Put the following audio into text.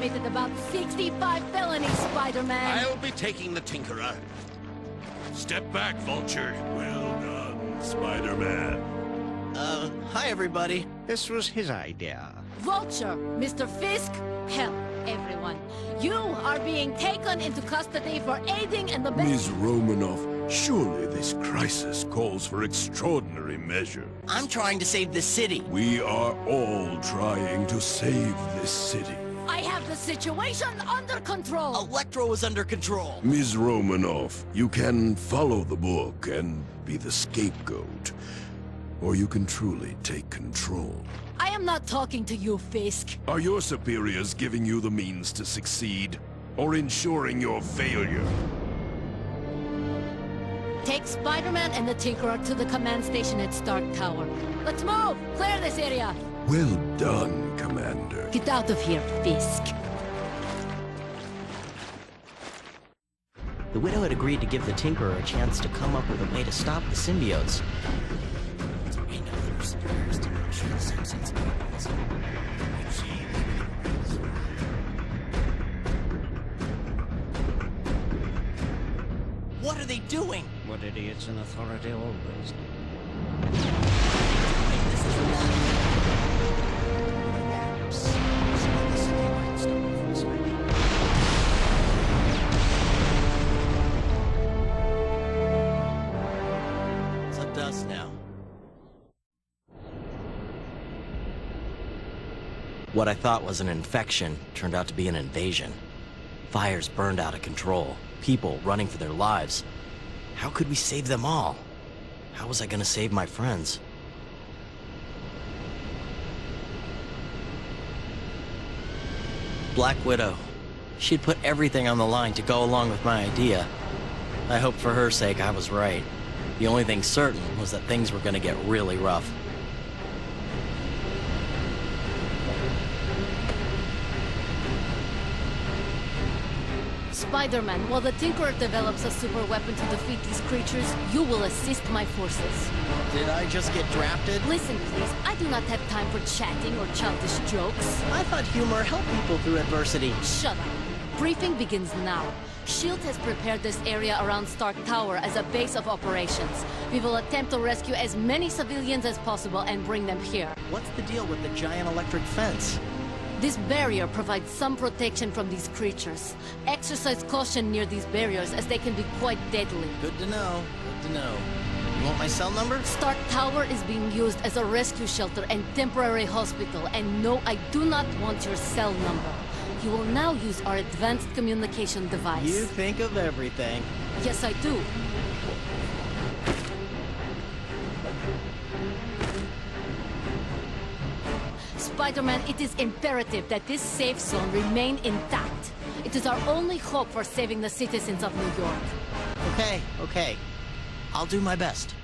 committed about 65 felonies, Spider-Man. I'll be taking the Tinkerer. Step back, Vulture. Well done, Spider-Man. Hi everybody. This was his idea. Vulture, Mr. Fisk, hell, everyone. You are being taken into custody for aiding and abetting. Ms. Romanoff, surely this crisis calls for extraordinary measure. I'm trying to save the city. We are all trying to save this city. I have the situation under control. Electro is under control. Ms. Romanoff, you can follow the book and be the scapegoat. Or you can truly take control. I am not talking to you, Fisk. Are your superiors giving you the means to succeed? Or ensuring your failure? Take Spider-Man and the Tinkerer to the command station at Stark Tower. Let's move! Clear this area! Well done, Commander. Get out of here, Fisk. The Widow had agreed to give the Tinkerer a chance to come up with a way to stop the symbiotes. What are they doing? What idiots in authority always do. It's up to us now. What I thought was an infection turned out to be an invasion. Fires burned out of control. People running for their lives. How could we save them all? How was I gonna save my friends? Black Widow. She'd put everything on the line to go along with my idea. I hope for her sake I was right. The only thing certain was that things were gonna get really rough. Spider-Man, while the Tinkerer develops a super weapon to defeat these creatures, you will assist my forces. Did I just get drafted? Listen, please, I do not have time for chatting or childish jokes. I thought humor helped people through adversity. Shut up. Briefing begins now. S.H.I.E.L.D. has prepared this area around Stark Tower as a base of operations. We will attempt to rescue as many civilians as possible and bring them here. What's the deal with the giant electric fence? This barrier provides some protection from these creatures. Exercise caution near these barriers as they can be quite deadly. Good to know. Good to know. You want my cell number? Stark Tower is being used as a rescue shelter and temporary hospital, and no, I do not want your cell number. You will now use our advanced communication device. You think of everything. Yes, I do. Spider-Man, it is imperative that this safe zone remain intact. It is our only hope for saving the citizens of New York. Okay. I'll do my best.